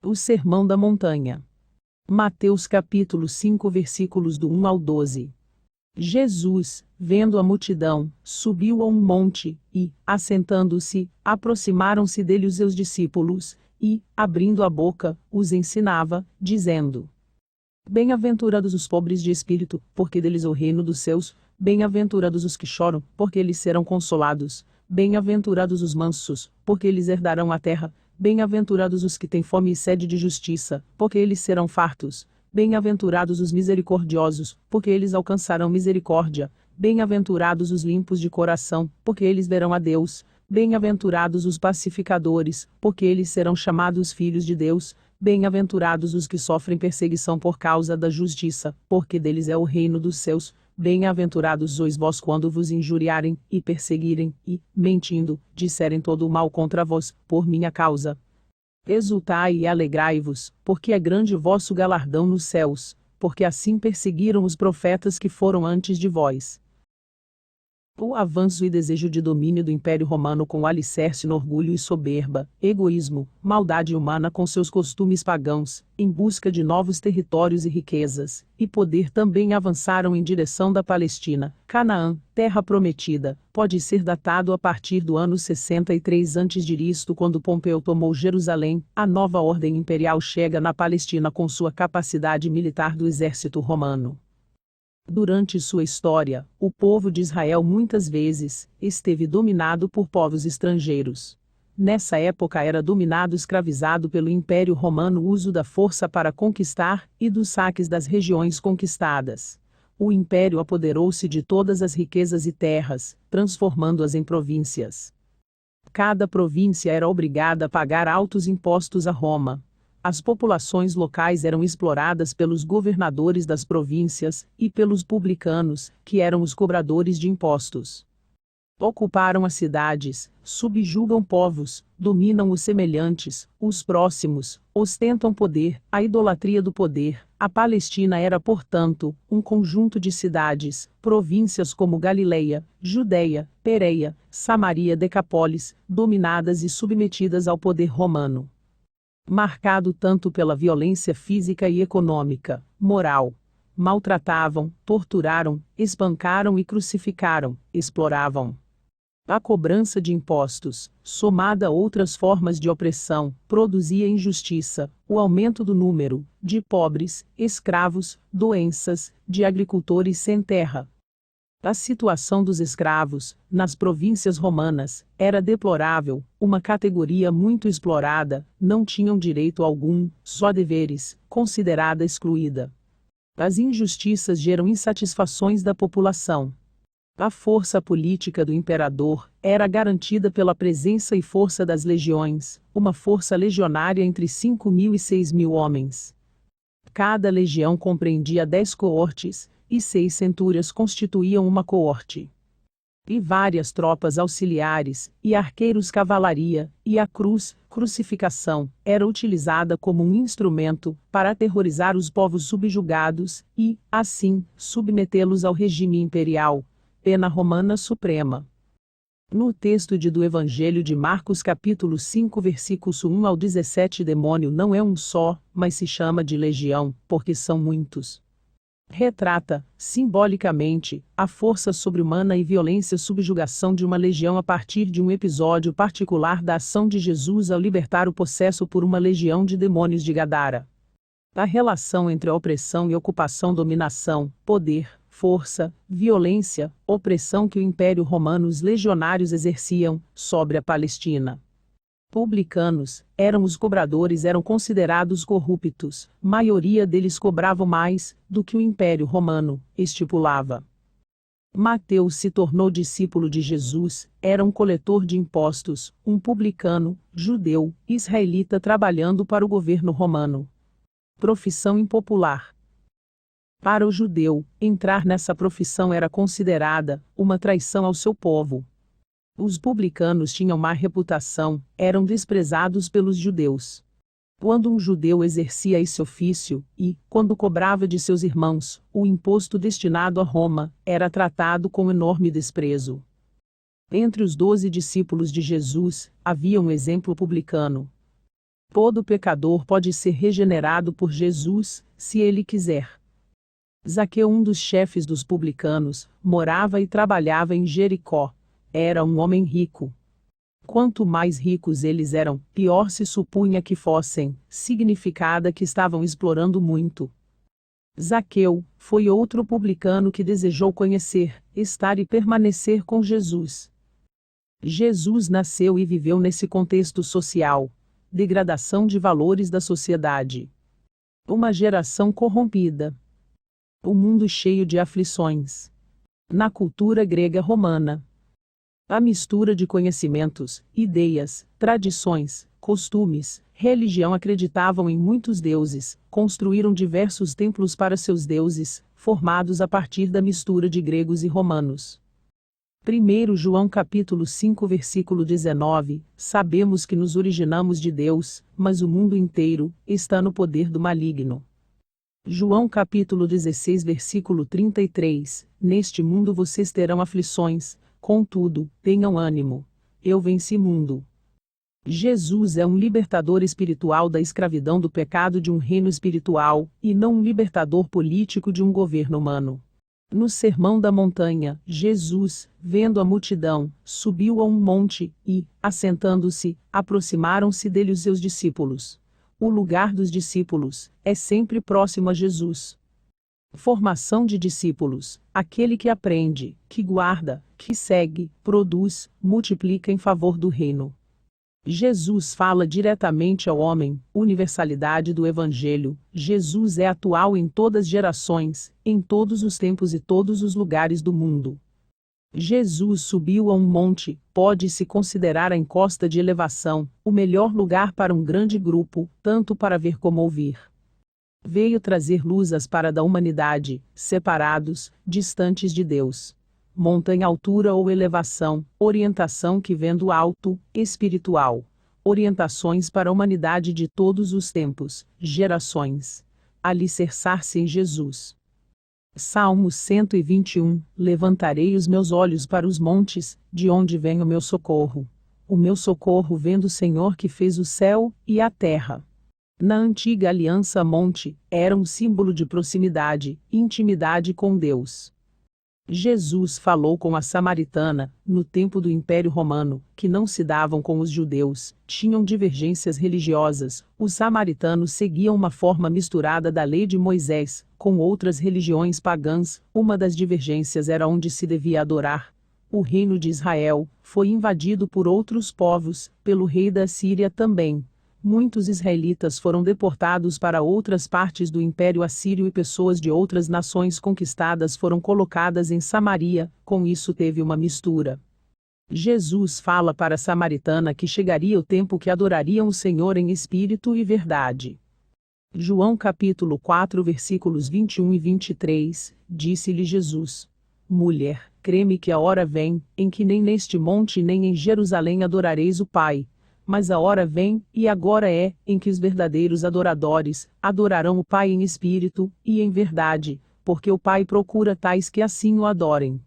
O Sermão da Montanha. Mateus capítulo 5 versículos do 1 ao 12. Jesus, vendo a multidão, subiu a um monte, e, assentando-se, aproximaram-se dele os seus discípulos, e, abrindo a boca, os ensinava, dizendo: Bem-aventurados os pobres de espírito, porque deles é o reino dos céus. Bem-aventurados os que choram, porque eles serão consolados. Bem-aventurados os mansos, porque eles herdarão a terra. Bem-aventurados os que têm fome e sede de justiça, porque eles serão fartos. Bem-aventurados os misericordiosos, porque eles alcançarão misericórdia. Bem-aventurados os limpos de coração, porque eles verão a Deus. Bem-aventurados os pacificadores, porque eles serão chamados filhos de Deus. Bem-aventurados os que sofrem perseguição por causa da justiça, porque deles é o reino dos céus. Bem-aventurados sois vós quando vos injuriarem, e perseguirem, e, mentindo, disserem todo o mal contra vós, por minha causa. Exultai e alegrai-vos, porque é grande vosso galardão nos céus, porque assim perseguiram os profetas que foram antes de vós. O avanço e desejo de domínio do Império Romano com alicerce no orgulho e soberba, egoísmo, maldade humana com seus costumes pagãos, em busca de novos territórios e riquezas, e poder também avançaram em direção da Palestina. Canaã, terra prometida, pode ser datado a partir do ano 63 a.C., quando Pompeu tomou Jerusalém. A nova ordem imperial chega na Palestina com sua capacidade militar do exército romano. Durante sua história, o povo de Israel muitas vezes esteve dominado por povos estrangeiros. Nessa época era dominado e escravizado pelo Império Romano o uso da força para conquistar e dos saques das regiões conquistadas. O Império apoderou-se de todas as riquezas e terras, transformando-as em províncias. Cada província era obrigada a pagar altos impostos a Roma. As populações locais eram exploradas pelos governadores das províncias e pelos publicanos, que eram os cobradores de impostos. Ocuparam as cidades, subjugam povos, dominam os semelhantes, os próximos, ostentam poder, a idolatria do poder. A Palestina era, portanto, um conjunto de cidades, províncias como Galileia, Judeia, Pérea, Samaria, Decápolis, dominadas e submetidas ao poder romano. Marcado tanto pela violência física e econômica, moral. Maltratavam, torturaram, espancaram e crucificaram, exploravam. A cobrança de impostos, somada a outras formas de opressão, produzia injustiça, o aumento do número de pobres, escravos, doenças, de agricultores sem terra. A situação dos escravos, nas províncias romanas, era deplorável, uma categoria muito explorada, não tinham direito algum, só deveres, considerada excluída. As injustiças geram insatisfações da população. A força política do imperador era garantida pela presença e força das legiões, uma força legionária entre 5.000 e 6.000 homens. Cada legião compreendia 10 coortes, e 6 centúrias constituíam uma coorte. E várias tropas auxiliares, e arqueiros cavalaria, e a cruz, crucificação, era utilizada como um instrumento para aterrorizar os povos subjugados e, assim, submetê-los ao regime imperial, pena romana suprema. No texto do Evangelho de Marcos capítulo 5 versículos 1 ao 17, demônio não é um só, mas se chama de legião, porque são muitos. Retrata, simbolicamente, a força sobre-humana e violência subjugação de uma legião a partir de um episódio particular da ação de Jesus ao libertar o possesso por uma legião de demônios de Gadara. A relação entre a opressão e ocupação, dominação, poder, força, violência, opressão que o Império Romano os legionários exerciam sobre a Palestina. Publicanos, eram os cobradores, eram considerados corruptos, maioria deles cobravam mais do que o Império Romano estipulava. Mateus se tornou discípulo de Jesus, era um coletor de impostos, um publicano, judeu, israelita trabalhando para o governo romano. Profissão impopular. Para o judeu, entrar nessa profissão era considerada uma traição ao seu povo. Os publicanos tinham má reputação, eram desprezados pelos judeus. Quando um judeu exercia esse ofício, e, quando cobrava de seus irmãos, o imposto destinado a Roma, era tratado com enorme desprezo. Entre os 12 discípulos de Jesus, havia um exemplo publicano. Todo pecador pode ser regenerado por Jesus, se ele quiser. Zaqueu, um dos chefes dos publicanos, morava e trabalhava em Jericó. Era um homem rico. Quanto mais ricos eles eram, pior se supunha que fossem, significada que estavam explorando muito. Zaqueu foi outro publicano que desejou conhecer, estar e permanecer com Jesus. Jesus nasceu e viveu nesse contexto social. Degradação de valores da sociedade. Uma geração corrompida. O mundo cheio de aflições. Na cultura grega romana, a mistura de conhecimentos, ideias, tradições, costumes, religião acreditavam em muitos deuses, construíram diversos templos para seus deuses, formados a partir da mistura de gregos e romanos. 1 João capítulo 5 versículo 19, sabemos que nos originamos de Deus, mas o mundo inteiro está no poder do maligno. João capítulo 16 versículo 33, neste mundo vocês terão aflições, contudo, tenham ânimo. Eu venci mundo. Jesus é um libertador espiritual da escravidão do pecado de um reino espiritual, e não um libertador político de um governo humano. No Sermão da Montanha, Jesus, vendo a multidão, subiu a um monte, e, assentando-se, aproximaram-se dele os seus discípulos. O lugar dos discípulos é sempre próximo a Jesus. Formação de discípulos: aquele que aprende, que guarda, que segue, produz, multiplica em favor do reino. Jesus fala diretamente ao homem, universalidade do Evangelho. Jesus é atual em todas as gerações, em todos os tempos e todos os lugares do mundo. Jesus subiu a um monte, pode-se considerar a encosta de elevação, o melhor lugar para um grande grupo, tanto para ver como ouvir. Veio trazer luzes para da humanidade, separados, distantes de Deus. Montanha, altura ou elevação, orientação que vem do alto, espiritual. Orientações para a humanidade de todos os tempos, gerações. Alicerçar-se em Jesus. Salmo 121, levantarei os meus olhos para os montes, de onde vem o meu socorro. O meu socorro vem do Senhor que fez o céu e a terra. Na antiga aliança, monte era um símbolo de proximidade, intimidade com Deus. Jesus falou com a samaritana, no tempo do Império Romano, que não se davam com os judeus, tinham divergências religiosas. Os samaritanos seguiam uma forma misturada da lei de Moisés, com outras religiões pagãs. Uma das divergências era onde se devia adorar. O reino de Israel foi invadido por outros povos, pelo rei da Síria também. Muitos israelitas foram deportados para outras partes do Império Assírio e pessoas de outras nações conquistadas foram colocadas em Samaria, com isso teve uma mistura. Jesus fala para a samaritana que chegaria o tempo que adorariam o Senhor em espírito e verdade. João capítulo 4 versículos 21 e 23, disse-lhe Jesus: Mulher, crê-me que a hora vem, em que nem neste monte nem em Jerusalém adorareis o Pai. Mas a hora vem, e agora é, em que os verdadeiros adoradores adorarão o Pai em espírito e em verdade, porque o Pai procura tais que assim o adorem.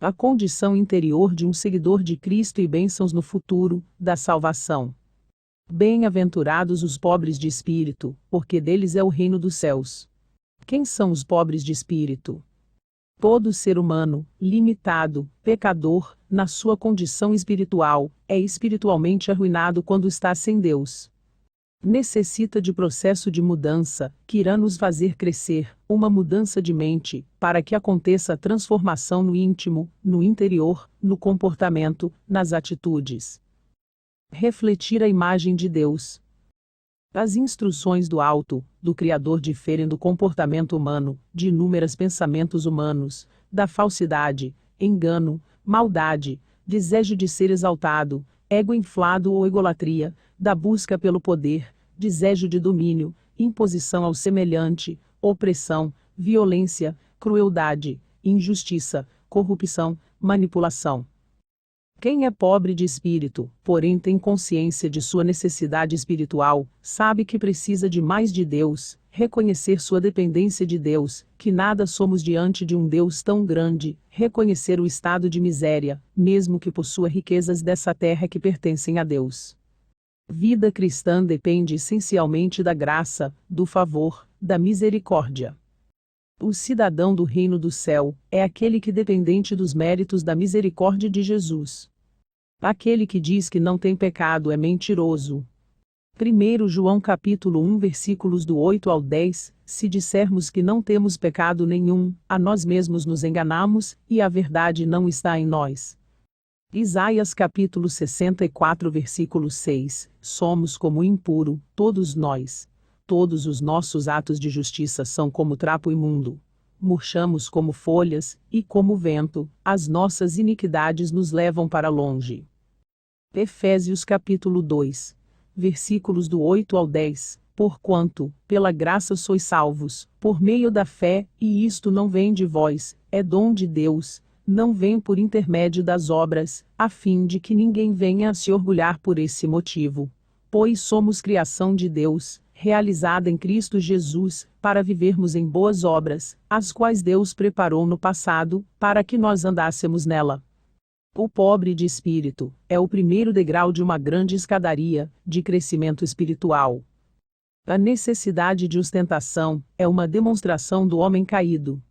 A condição interior de um seguidor de Cristo e bênçãos no futuro, da salvação. Bem-aventurados os pobres de espírito, porque deles é o reino dos céus. Quem são os pobres de espírito? Todo ser humano, limitado, pecador, na sua condição espiritual, é espiritualmente arruinado quando está sem Deus. Necessita de processo de mudança, que irá nos fazer crescer, uma mudança de mente, para que aconteça a transformação no íntimo, no interior, no comportamento, nas atitudes. Refletir a imagem de Deus. As instruções do alto, do Criador diferem do comportamento humano, de inúmeros pensamentos humanos, da falsidade, engano, maldade, desejo de ser exaltado, ego inflado ou egolatria, da busca pelo poder, desejo de domínio, imposição ao semelhante, opressão, violência, crueldade, injustiça, corrupção, manipulação. Quem é pobre de espírito, porém tem consciência de sua necessidade espiritual, sabe que precisa de mais de Deus, reconhecer sua dependência de Deus, que nada somos diante de um Deus tão grande, reconhecer o estado de miséria, mesmo que possua riquezas dessa terra que pertencem a Deus. Vida cristã depende essencialmente da graça, do favor, da misericórdia. O cidadão do reino do céu é aquele que dependente dos méritos da misericórdia de Jesus. Aquele que diz que não tem pecado é mentiroso. 1 João capítulo 1 versículos do 8 ao 10, se dissermos que não temos pecado nenhum, a nós mesmos nos enganamos, e a verdade não está em nós. Isaías capítulo 64 versículo 6, somos como impuro, todos nós. Todos os nossos atos de justiça são como trapo imundo. Murchamos como folhas, e como vento, as nossas iniquidades nos levam para longe. Efésios capítulo 2. Versículos do 8 ao 10, porquanto, pela graça sois salvos, por meio da fé, e isto não vem de vós, é dom de Deus, não vem por intermédio das obras, a fim de que ninguém venha a se orgulhar por esse motivo. Pois somos criação de Deus, realizada em Cristo Jesus, para vivermos em boas obras, as quais Deus preparou no passado, para que nós andássemos nela. O pobre de espírito é o primeiro degrau de uma grande escadaria de crescimento espiritual. A necessidade de ostentação é uma demonstração do homem caído.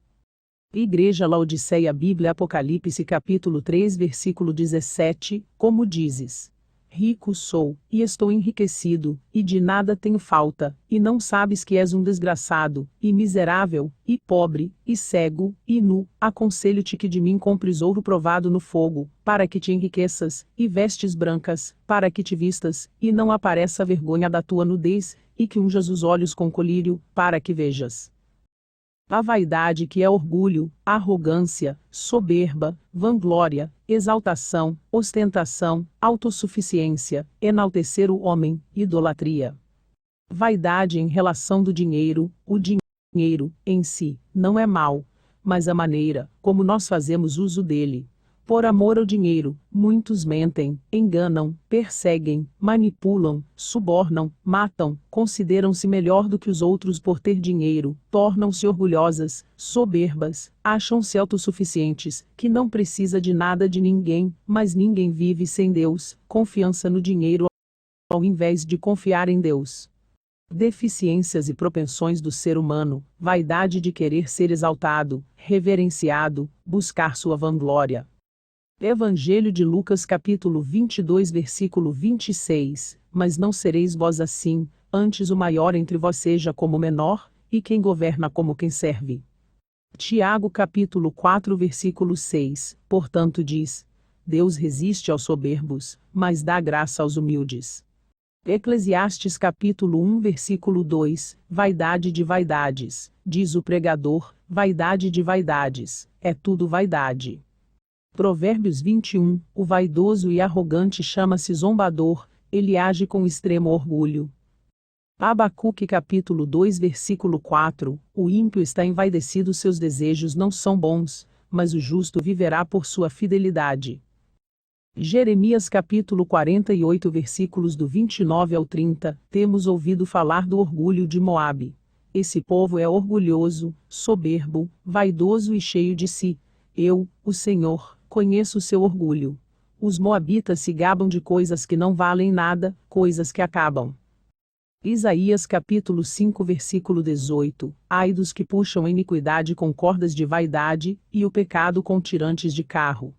Igreja Laodiceia, Bíblia, Apocalipse capítulo 3 versículo 17, como dizes: rico sou, e estou enriquecido, e de nada tenho falta, e não sabes que és um desgraçado, e miserável, e pobre, e cego, e nu, aconselho-te que de mim compres ouro provado no fogo, para que te enriqueças, e vestes brancas, para que te vistas, e não apareça a vergonha da tua nudez, e que unjas os olhos com colírio, para que vejas. A vaidade, que é orgulho, arrogância, soberba, vanglória, exaltação, ostentação, autossuficiência, enaltecer o homem, idolatria. Vaidade em relação do dinheiro, o dinheiro, em si, não é mau, mas a maneira como nós fazemos uso dele. Por amor ao dinheiro, muitos mentem, enganam, perseguem, manipulam, subornam, matam, consideram-se melhor do que os outros por ter dinheiro, tornam-se orgulhosas, soberbas, acham-se autossuficientes, que não precisa de nada de ninguém, mas ninguém vive sem Deus, confiança no dinheiro ao invés de confiar em Deus. Deficiências e propensões do ser humano, vaidade de querer ser exaltado, reverenciado, buscar sua vanglória. Evangelho de Lucas capítulo 22 versículo 26, mas não sereis vós assim, antes o maior entre vós seja como o menor, e quem governa como quem serve. Tiago capítulo 4 versículo 6, portanto diz: Deus resiste aos soberbos, mas dá graça aos humildes. Eclesiastes capítulo 1 versículo 2, vaidade de vaidades, diz o pregador, vaidade de vaidades, é tudo vaidade. Provérbios 21, o vaidoso e arrogante chama-se zombador, ele age com extremo orgulho. Abacuque capítulo 2 versículo 4, o ímpio está envaidecido, seus desejos não são bons, mas o justo viverá por sua fidelidade. Jeremias capítulo 48 versículos do 29 ao 30, temos ouvido falar do orgulho de Moabe. Esse povo é orgulhoso, soberbo, vaidoso e cheio de si. Eu, o Senhor, conheço o seu orgulho. Os moabitas se gabam de coisas que não valem nada, coisas que acabam. Isaías capítulo 5 versículo 18, ai dos que puxam a iniquidade com cordas de vaidade, e o pecado com tirantes de carro.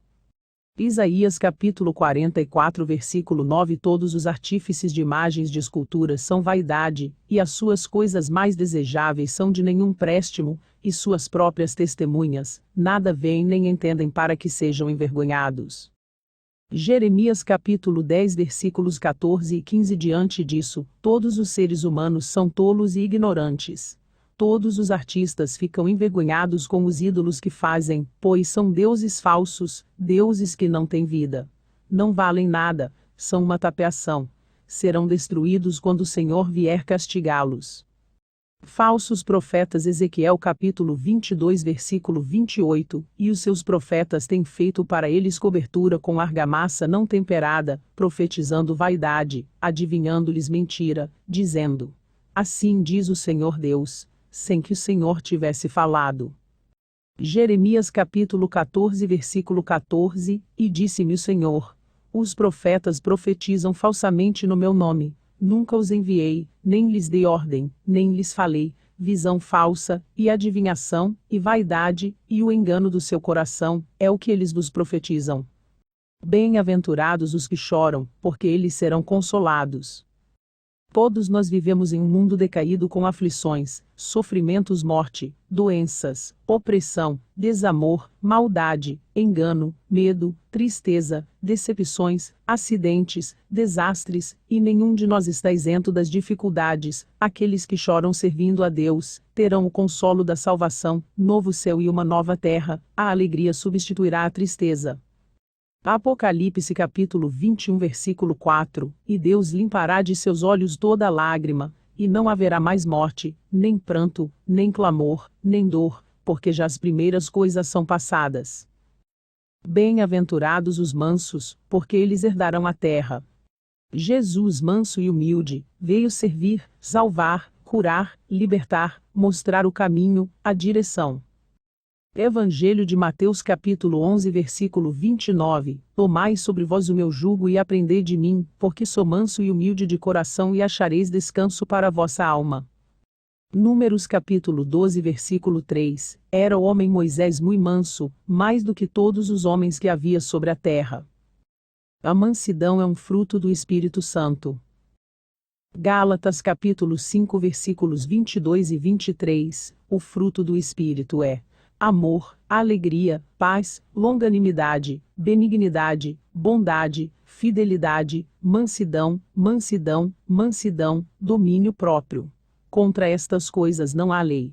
Isaías capítulo 44 versículo 9, todos os artífices de imagens de esculturas são vaidade, e as suas coisas mais desejáveis são de nenhum préstimo, e suas próprias testemunhas, nada veem nem entendem para que sejam envergonhados. Jeremias capítulo 10 versículos 14 e 15, diante disso, todos os seres humanos são tolos e ignorantes. Todos os artistas ficam envergonhados com os ídolos que fazem, pois são deuses falsos, deuses que não têm vida. Não valem nada, são uma tapeação. Serão destruídos quando o Senhor vier castigá-los. Falsos profetas, Ezequiel capítulo 22 versículo 28, e os seus profetas têm feito para eles cobertura com argamassa não temperada, profetizando vaidade, adivinhando-lhes mentira, dizendo: assim diz o Senhor Deus, sem que o Senhor tivesse falado. Jeremias capítulo 14 versículo 14, e disse-me o Senhor: Os profetas profetizam falsamente no meu nome. Nunca os enviei, nem lhes dei ordem, nem lhes falei. Visão falsa, e adivinhação, e vaidade, e o engano do seu coração, é o que eles vos profetizam. Bem-aventurados os que choram, porque eles serão consolados. Todos nós vivemos em um mundo decaído com aflições, sofrimentos, morte, doenças, opressão, desamor, maldade, engano, medo, tristeza, decepções, acidentes, desastres, e nenhum de nós está isento das dificuldades. Aqueles que choram servindo a Deus, terão o consolo da salvação, novo céu e uma nova terra. A alegria substituirá a tristeza. Apocalipse capítulo 21 versículo 4, e Deus limpará de seus olhos toda lágrima, e não haverá mais morte, nem pranto, nem clamor, nem dor, porque já as primeiras coisas são passadas. Bem-aventurados os mansos, porque eles herdarão a terra. Jesus, manso e humilde, veio servir, salvar, curar, libertar, mostrar o caminho, a direção. Evangelho de Mateus capítulo 11 versículo 29, Tomai sobre vós o meu jugo e aprendei de mim, porque sou manso e humilde de coração e achareis descanso para a vossa alma. Números capítulo 12 versículo 3, Era o homem Moisés muito manso, mais do que todos os homens que havia sobre a terra. A mansidão é um fruto do Espírito Santo. Gálatas capítulo 5 versículos 22 e 23, O fruto do Espírito é amor, alegria, paz, longanimidade, benignidade, bondade, fidelidade, mansidão, domínio próprio. Contra estas coisas não há lei.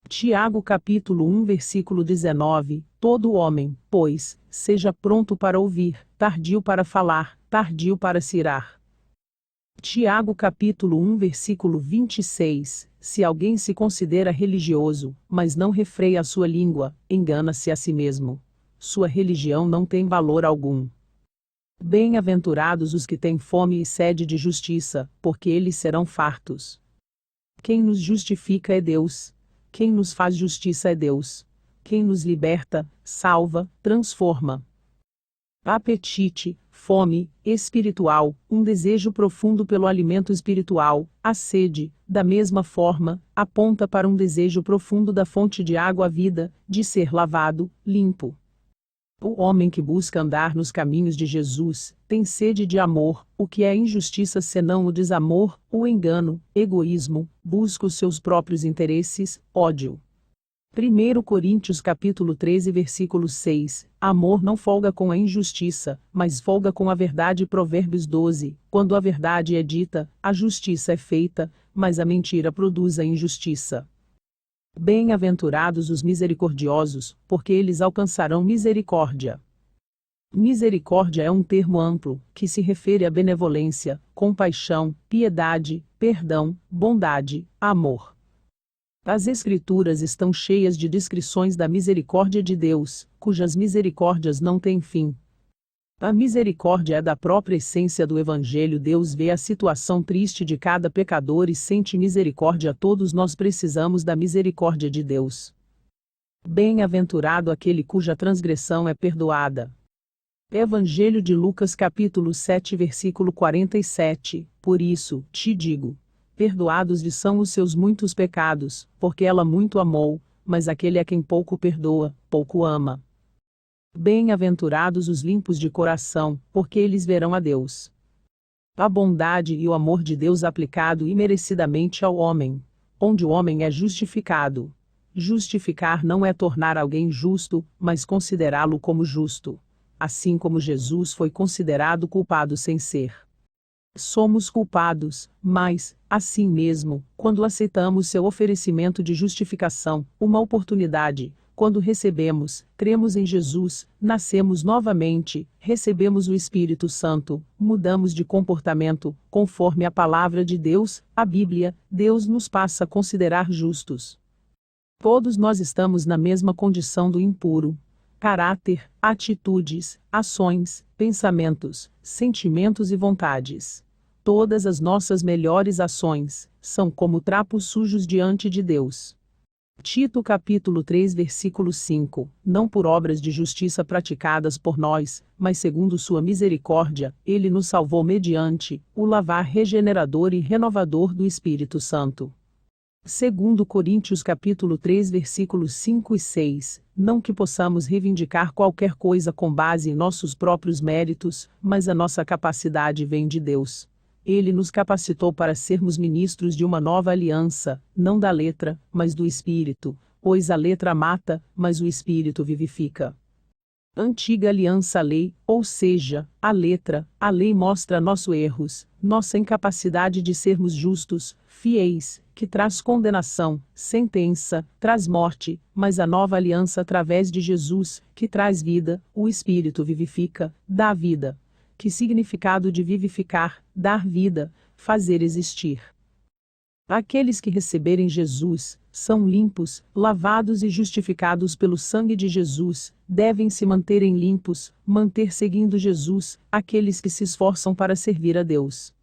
Tiago capítulo 1 versículo 19, Todo homem, pois, seja pronto para ouvir, tardio para falar, tardio para se irar. Tiago capítulo 1 versículo 26, Se alguém se considera religioso, mas não refreia a sua língua, engana-se a si mesmo. Sua religião não tem valor algum. Bem-aventurados os que têm fome e sede de justiça, porque eles serão fartos. Quem nos justifica é Deus. Quem nos faz justiça é Deus. Quem nos liberta, salva, transforma. Apetite, fome, espiritual, um desejo profundo pelo alimento espiritual, a sede, da mesma forma, aponta para um desejo profundo da fonte de água à vida, de ser lavado, limpo. O homem que busca andar nos caminhos de Jesus, tem sede de amor. O que é injustiça senão o desamor, o engano, egoísmo, busca os seus próprios interesses, ódio. 1 Coríntios capítulo 13 versículo 6, Amor não folga com a injustiça, mas folga com a verdade. Provérbios 12, Quando a verdade é dita, a justiça é feita, mas a mentira produz a injustiça. Bem-aventurados os misericordiosos, porque eles alcançarão misericórdia. Misericórdia é um termo amplo, que se refere à benevolência, compaixão, piedade, perdão, bondade, amor. As Escrituras estão cheias de descrições da misericórdia de Deus, cujas misericórdias não têm fim. A misericórdia é da própria essência do Evangelho. Deus vê a situação triste de cada pecador e sente misericórdia. Todos nós precisamos da misericórdia de Deus. Bem-aventurado aquele cuja transgressão é perdoada. Evangelho de Lucas capítulo 7 versículo 47, Por isso, te digo, perdoados lhe são os seus muitos pecados, porque ela muito amou, mas aquele a quem pouco perdoa, pouco ama. Bem-aventurados os limpos de coração, porque eles verão a Deus. A bondade e o amor de Deus aplicado imerecidamente ao homem, onde o homem é justificado. Justificar não é tornar alguém justo, mas considerá-lo como justo. Assim como Jesus foi considerado culpado sem ser. Somos culpados, mas, assim mesmo, quando aceitamos seu oferecimento de justificação, uma oportunidade, quando recebemos, cremos em Jesus, nascemos novamente, recebemos o Espírito Santo, mudamos de comportamento, conforme a palavra de Deus, a Bíblia, Deus nos passa a considerar justos. Todos nós estamos na mesma condição do impuro. Caráter, atitudes, ações, pensamentos, sentimentos e vontades. Todas as nossas melhores ações são como trapos sujos diante de Deus. Tito capítulo 3 versículo 5, não por obras de justiça praticadas por nós, mas segundo sua misericórdia, ele nos salvou mediante o lavar regenerador e renovador do Espírito Santo. Segundo Coríntios capítulo 3 versículos 5 e 6, não que possamos reivindicar qualquer coisa com base em nossos próprios méritos, mas a nossa capacidade vem de Deus. Ele nos capacitou para sermos ministros de uma nova aliança, não da letra, mas do Espírito, pois a letra mata, mas o Espírito vivifica. Antiga aliança lei, ou seja, a lei mostra nossos erros, nossa incapacidade de sermos justos, fiéis, que traz condenação, sentença, traz morte, mas a nova aliança através de Jesus, que traz vida, o Espírito vivifica, dá vida. Que significado de vivificar, dar vida, fazer existir. Aqueles que receberem Jesus, são limpos, lavados e justificados pelo sangue de Jesus, devem se manterem limpos, manter seguindo Jesus, aqueles que se esforçam para servir a Deus.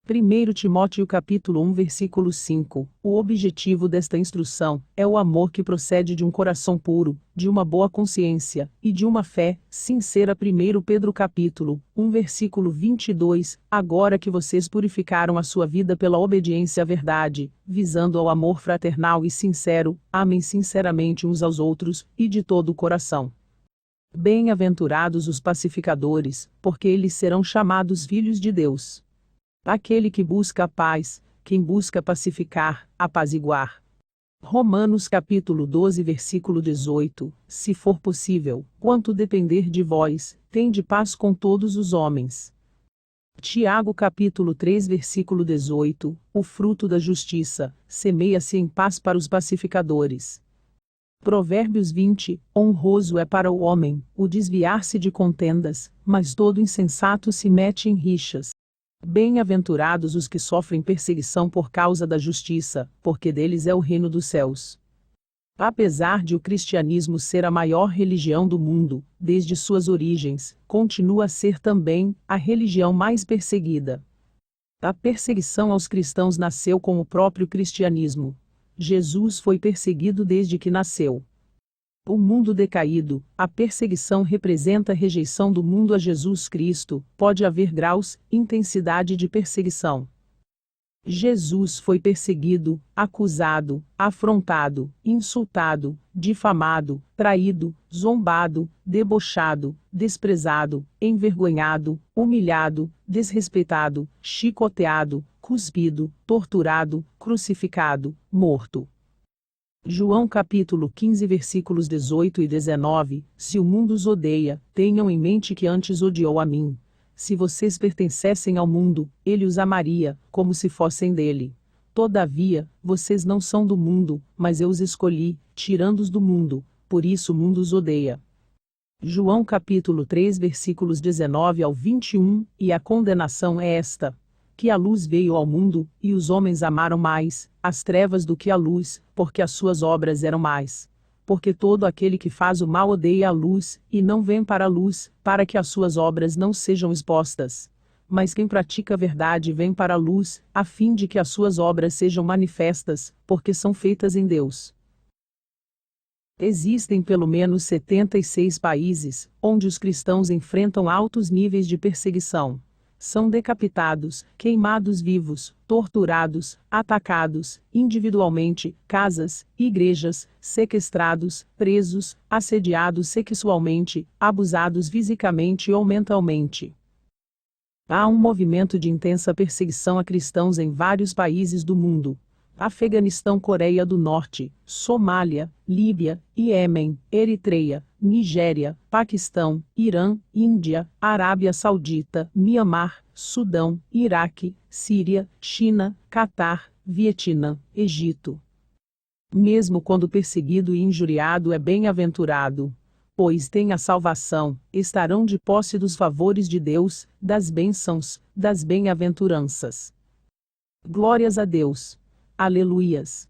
1 Timóteo capítulo 1 versículo 5, o objetivo desta instrução é o amor que procede de um coração puro, de uma boa consciência, e de uma fé sincera. 1 Pedro capítulo 1 versículo 22, agora que vocês purificaram a sua vida pela obediência à verdade, visando ao amor fraternal e sincero, amem sinceramente uns aos outros, e de todo o coração. Bem-aventurados os pacificadores, porque eles serão chamados filhos de Deus. Aquele que busca a paz, quem busca pacificar, apaziguar. Romanos capítulo 12 versículo 18, se for possível, quanto depender de vós, tende paz com todos os homens. Tiago capítulo 3 versículo 18, o fruto da justiça, semeia-se em paz para os pacificadores. Provérbios 20, honroso é para o homem, o desviar-se de contendas, mas todo insensato se mete em rixas. Bem-aventurados os que sofrem perseguição por causa da justiça, porque deles é o reino dos céus. Apesar de o cristianismo ser a maior religião do mundo, desde suas origens, continua a ser também a religião mais perseguida. A perseguição aos cristãos nasceu com o próprio cristianismo. Jesus foi perseguido desde que nasceu. O mundo decaído, a perseguição representa a rejeição do mundo a Jesus Cristo, pode haver graus, intensidade de perseguição. Jesus foi perseguido, acusado, afrontado, insultado, difamado, traído, zombado, debochado, desprezado, envergonhado, humilhado, desrespeitado, chicoteado, cuspido, torturado, crucificado, morto. João capítulo 15 versículos 18 e 19, se o mundo os odeia, tenham em mente que antes odiou a mim. Se vocês pertencessem ao mundo, ele os amaria, como se fossem dele. Todavia, vocês não são do mundo, mas eu os escolhi, tirando-os do mundo, por isso o mundo os odeia. João capítulo 3 versículos 19 ao 21, e a condenação é esta: que a luz veio ao mundo, e os homens amaram mais as trevas do que a luz, porque as suas obras eram más. Porque todo aquele que faz o mal odeia a luz, e não vem para a luz, para que as suas obras não sejam expostas. Mas quem pratica a verdade vem para a luz, a fim de que as suas obras sejam manifestas, porque são feitas em Deus. Existem pelo menos 76 países, onde os cristãos enfrentam altos níveis de perseguição. São decapitados, queimados vivos, torturados, atacados, individualmente, casas, igrejas, sequestrados, presos, assediados sexualmente, abusados fisicamente ou mentalmente. Há um movimento de intensa perseguição a cristãos em vários países do mundo. Afeganistão, Coreia do Norte, Somália, Líbia, Iêmen, Eritreia, Nigéria, Paquistão, Irã, Índia, Arábia Saudita, Mianmar, Sudão, Iraque, Síria, China, Catar, Vietnã, Egito. Mesmo quando perseguido e injuriado é bem-aventurado, pois tem a salvação, estarão de posse dos favores de Deus, das bênçãos, das bem-aventuranças. Glórias a Deus. Aleluias.